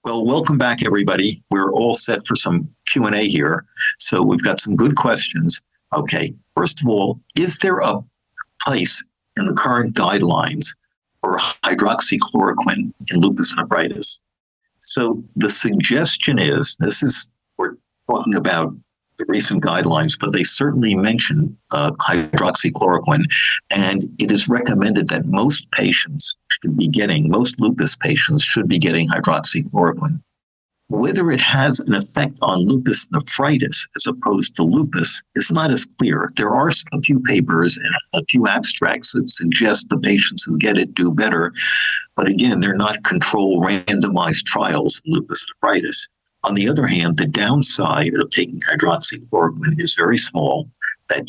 Well, welcome back, everybody. We're all set for some Q&A here. So we've got some good questions. Okay, first of all, is there a place in the current guidelines for hydroxychloroquine in lupus nephritis? So the suggestion is, we're talking about the recent guidelines, but they certainly mention hydroxychloroquine, and it is recommended that most lupus patients should be getting hydroxychloroquine. Whether it has an effect on lupus nephritis as opposed to lupus is not as clear. There are a few papers and a few abstracts that suggest the patients who get it do better, but again, they're not controlled randomized trials in lupus nephritis. On the other hand, the downside of taking hydroxychloroquine is very small, that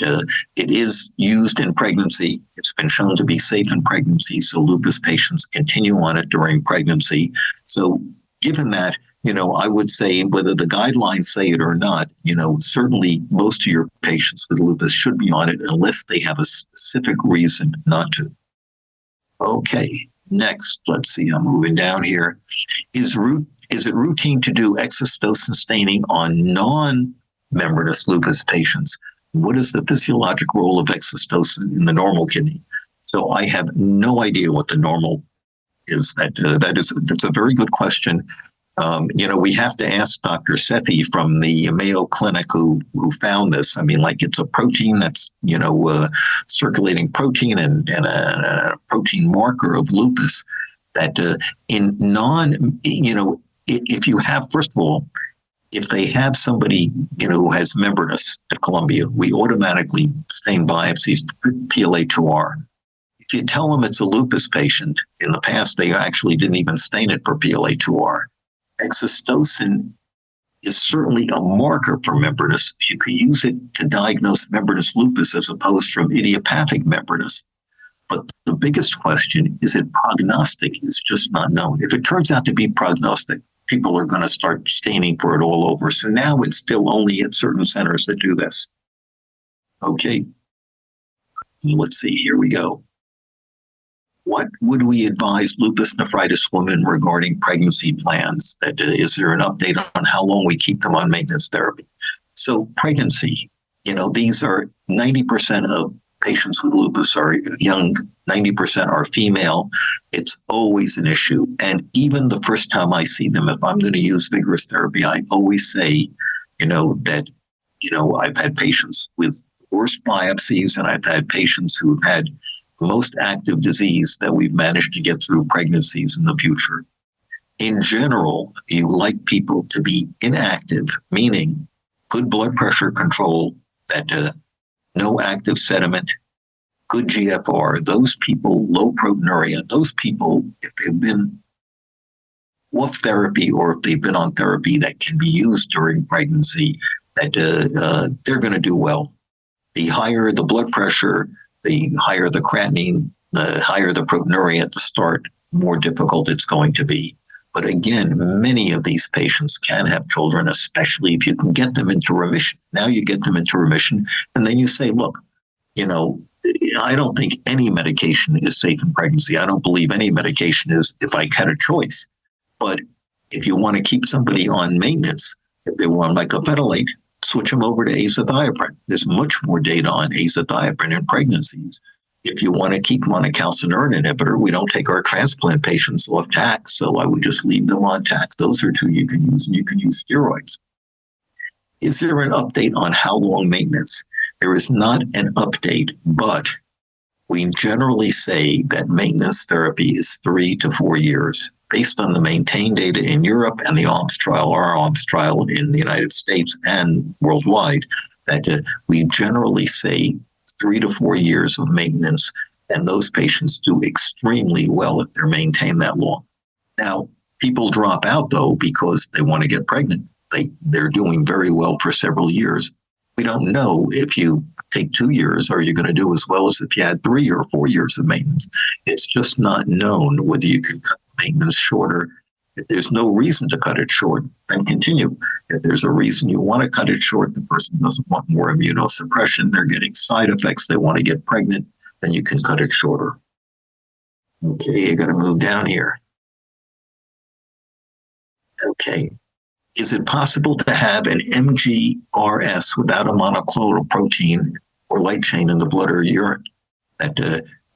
it is used in pregnancy. It's been shown to be safe in pregnancy, so lupus patients continue on it during pregnancy. So given that, I would say whether the guidelines say it or not, certainly most of your patients with lupus should be on it unless they have a specific reason not to. Okay, next, let's see, I'm moving down here. Is it routine to do exostosin staining on non-membranous lupus patients? What is the physiologic role of exostosin in the normal kidney? So I have no idea what the normal is. That's a very good question. We have to ask Dr. Sethi from the Mayo Clinic who found this. I mean, it's a protein that's, circulating protein and a protein marker of lupus that in if you have, first of all, if they have somebody, who has membranous at Columbia, we automatically stain biopsies for PLA2R. If you tell them it's a lupus patient, in the past, they actually didn't even stain it for PLA2R. Exostosin is certainly a marker for membranous. You can use it to diagnose membranous lupus as opposed from idiopathic membranous. But the biggest question, is it prognostic? It's just not known. If it turns out to be prognostic, people are going to start staining for it all over. So now it's still only at certain centers that do this. Okay. Let's see, here we go. What would we advise lupus nephritis women regarding pregnancy plans? Is there an update on how long we keep them on maintenance therapy? So pregnancy, these are 90% of patients with lupus are young, 90% are female. It's always an issue. And even the first time I see them, if I'm going to use vigorous therapy, I always say, that, I've had patients with worse biopsies and I've had patients who've had most active disease that we've managed to get through pregnancies in the future. In general, you like people to be inactive, meaning good blood pressure control, that no active sediment, good GFR, those people, low proteinuria, those people, if they've been off therapy or if they've been on therapy that can be used during pregnancy, that they're going to do well. The higher the blood pressure, the higher the creatinine, the higher the proteinuria at the start, more difficult it's going to be. But again, many of these patients can have children, especially if you can get them into remission. Now you get them into remission, and then you say, look, I don't think any medication is safe in pregnancy. I don't believe any medication is if I had a choice. But if you want to keep somebody on maintenance, if they want mycophenolate, switch them over to azathioprine. There's much more data on azathioprine in pregnancies. If you want to keep them on a calcineurin inhibitor, we don't take our transplant patients off tax, so I would just leave them on tax. Those are two you can use, and you can use steroids. Is there an update on how long maintenance? There is not an update, but we generally say that maintenance therapy is 3 to 4 years. Based on the MAINTAIN data in Europe and the ALMS trial, our ALMS trial in the United States and worldwide, that we generally say 3 to 4 years of maintenance, and those patients do extremely well if they're maintained that long. Now, people drop out, though, because they want to get pregnant. They're doing very well for several years. We don't know if you take 2 years, are you going to do as well as if you had 3 or 4 years of maintenance? It's just not known whether you can cut maintenance shorter. If there's no reason to cut it short, then continue. If there's a reason you want to cut it short, the person doesn't want more immunosuppression, they're getting side effects, they want to get pregnant, then you can cut it shorter. Okay, you got to move down here. Okay. Is it possible to have an MGRS without a monoclonal protein or light chain in the blood or urine?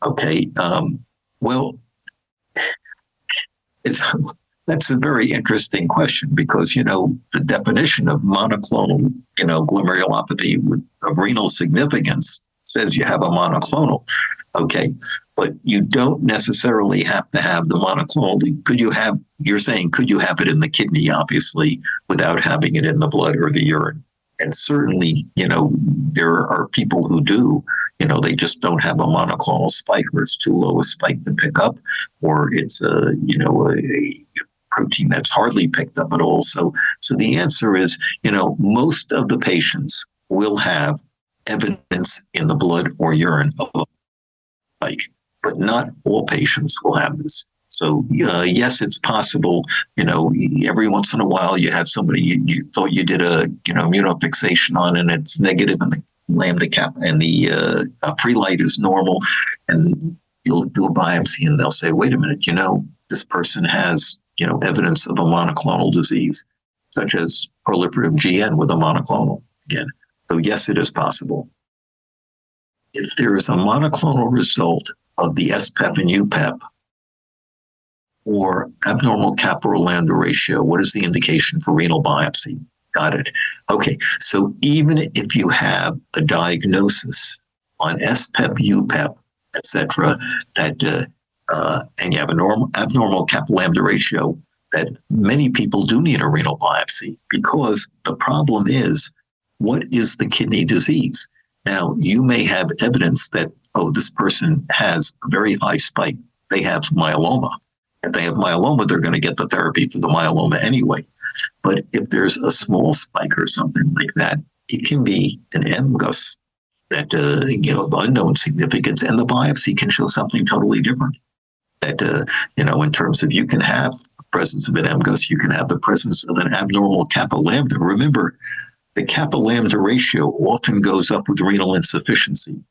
Okay. Well, it's that's a very interesting question because the definition of monoclonal glomerulopathy of renal significance says you have a monoclonal. Okay, but you don't necessarily have to have the monoclonal. You're saying could you have it in the kidney, obviously, without having it in the blood or the urine? And certainly, there are people who do. They just don't have a monoclonal spike, or it's too low a spike to pick up, or it's a protein that's hardly picked up at all. So the answer is, most of the patients will have evidence in the blood or urine of a spike, but not all patients will have this. So yes, it's possible. Every once in a while you have somebody you thought you did a immunofixation on, and it's negative, and the lambda cap and the prelite is normal, and you'll do a biopsy, and they'll say, "Wait a minute, this person has evidence of a monoclonal disease, such as proliferative GN with a monoclonal again." So yes, it is possible. If there is a monoclonal result of the SPEP and UPEP, or abnormal kappa lambda ratio, what is the indication for renal biopsy? Got it. Okay, so even if you have a diagnosis on SPEP, UPEP, etc., that and you have an abnormal kappa lambda ratio, that many people do need a renal biopsy, because the problem is, what is the kidney disease? Now, you may have evidence that, this person has a very high spike. They have myeloma. If they have myeloma, they're going to get the therapy for the myeloma anyway. But if there's a small spike or something like that, it can be an MGUS that, of unknown significance, and the biopsy can show something totally different. That, in terms of, you can have the presence of an MGUS, you can have the presence of an abnormal kappa lambda. Remember, the kappa lambda ratio often goes up with renal insufficiency.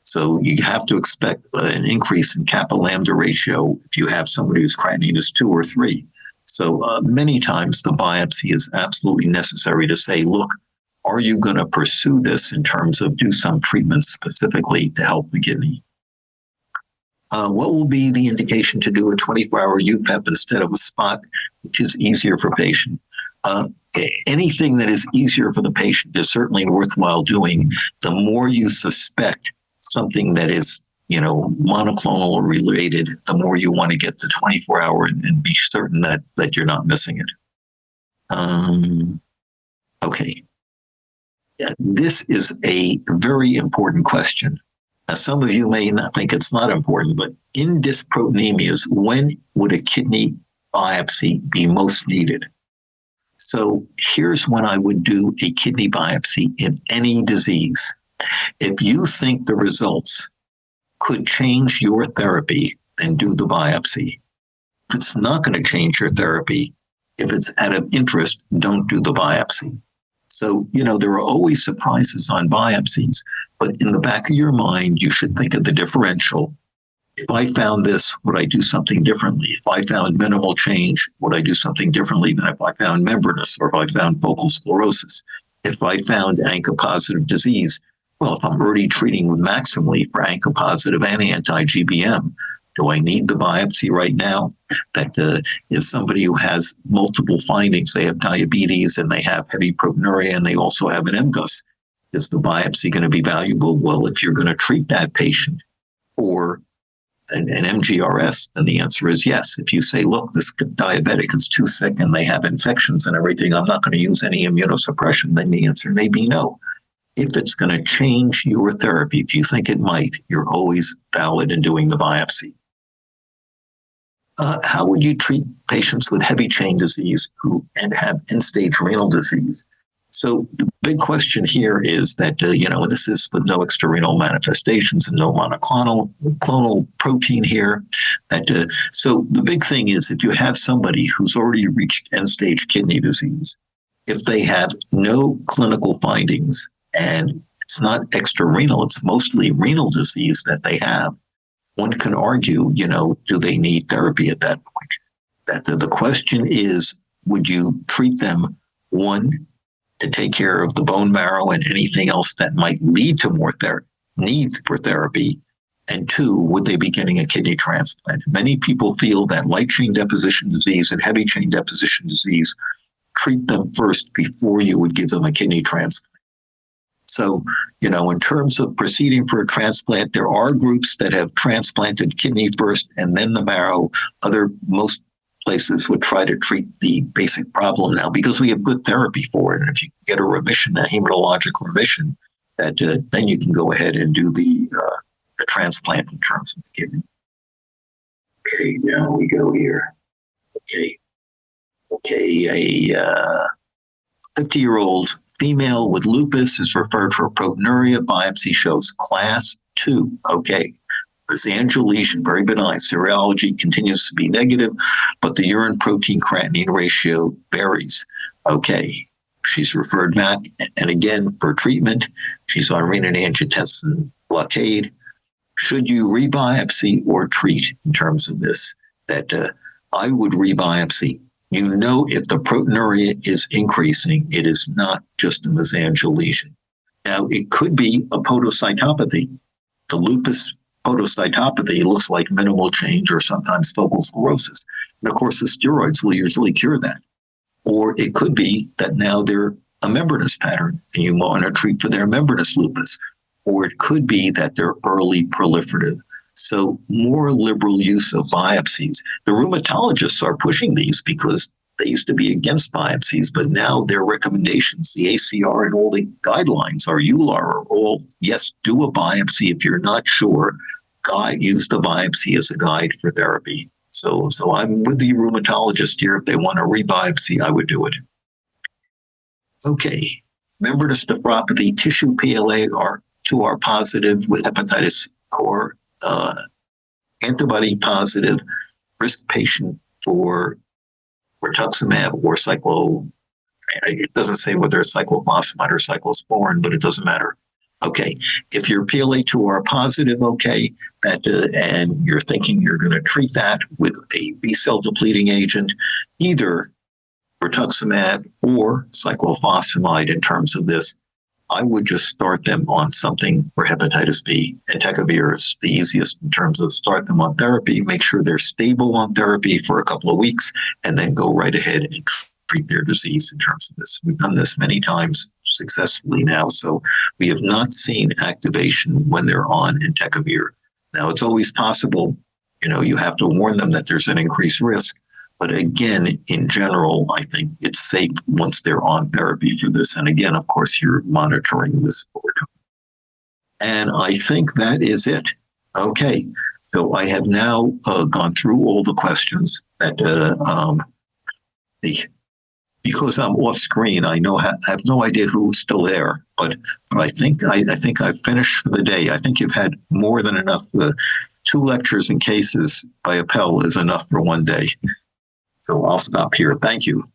So you have to expect an increase in kappa lambda ratio if you have somebody whose creatinine is 2 or 3. So many times the biopsy is absolutely necessary to say, look, are you going to pursue this in terms of do some treatment specifically to help the kidney? What will be the indication to do a 24-hour UPEP instead of a spot, which is easier for patient? Anything that is easier for the patient is certainly worthwhile doing. The more you suspect something that is, monoclonal related, the more you want to get to 24-hour and be certain that you're not missing it. Okay. This is a very important question. Now, some of you may not think it's not important, but in dysproteinemias, when would a kidney biopsy be most needed? So here's when I would do a kidney biopsy in any disease. If you think the results could change your therapy, then do the biopsy. If it's not going to change your therapy, if it's out of interest, don't do the biopsy. So, there are always surprises on biopsies, but in the back of your mind, you should think of the differential. If I found this, would I do something differently? If I found minimal change, would I do something differently than if I found membranous, or if I found focal sclerosis? If I found ANCA-positive disease, well, if I'm already treating with maximally for ANCA-positive and anti-GBM, do I need the biopsy right now? That is somebody who has multiple findings. They have diabetes and they have heavy proteinuria and they also have an MGUS. Is the biopsy going to be valuable? Well, if you're going to treat that patient for an MGRS, then the answer is yes. If you say, look, this diabetic is too sick and they have infections and everything, I'm not going to use any immunosuppression, then the answer may be no. If it's going to change your therapy, if you think it might, you're always valid in doing the biopsy. How would you treat patients with heavy chain disease and have end-stage renal disease? So the big question here is that, this is with no extrarenal manifestations and no monoclonal protein here. So the big thing is, if you have somebody who's already reached end-stage kidney disease, if they have no clinical findings and it's not extrarenal, it's mostly renal disease that they have, one can argue, do they need therapy at that point? The question is, would you treat them, one, to take care of the bone marrow and anything else that might lead to more needs for therapy? And two, would they be getting a kidney transplant? Many people feel that light chain deposition disease and heavy chain deposition disease, treat them first before you would give them a kidney transplant. So, in terms of proceeding for a transplant, there are groups that have transplanted kidney first and then the marrow. Most places would try to treat the basic problem now because we have good therapy for it. And if you get a remission, a hematologic remission, that then you can go ahead and do the transplant in terms of the kidney. Okay, now we go here. Okay, a 50-year-old female with lupus is referred for proteinuria. Biopsy shows class 2. Okay. Mesangial lesion, very benign. Serology continues to be negative, but the urine protein creatinine ratio varies. Okay. She's referred back. And again, for treatment, she's on renin-angiotensin blockade. Should you rebiopsy or treat in terms of this? That I would rebiopsy. If the proteinuria is increasing, it is not just a mesangial lesion. Now, it could be a podocytopathy. The lupus podocytopathy looks like minimal change or sometimes focal sclerosis. And of course, the steroids will usually cure that. Or it could be that now they're a membranous pattern and you want to treat for their membranous lupus. Or it could be that they're early proliferative. So more liberal use of biopsies. The rheumatologists are pushing these because they used to be against biopsies, but now their recommendations, the ACR and all the guidelines, our EULAR are all, yes, do a biopsy if you're not sure. Use the biopsy as a guide for therapy. So I'm with the rheumatologist here. If they want to rebiopsy, I would do it. Okay, membranous nephropathy, tissue PLA2R positive with hepatitis core. Antibody positive, risk patient for rituximab or it doesn't say whether it's cyclophosphamide or cyclosporin, but it doesn't matter. Okay, if you're PLA2R positive, okay, and you're thinking you're going to treat that with a B-cell depleting agent, either rituximab or cyclophosphamide in terms of this, I would just start them on something for hepatitis B. Entecavir is the easiest in terms of start them on therapy, make sure they're stable on therapy for a couple of weeks, and then go right ahead and treat their disease in terms of this. We've done this many times successfully now, so we have not seen activation when they're on entecavir. Now, it's always possible, you have to warn them that there's an increased risk. But again, in general, I think it's safe once they're on therapy for this. And again, of course, you're monitoring this over time. And I think that is it. Okay, so I have now gone through all the questions that because I'm off screen, I have no idea who's still there. But I think I've finished for the day. I think you've had more than enough. 2 lectures and cases by Appel is enough for one day. So I'll stop here. Thank you.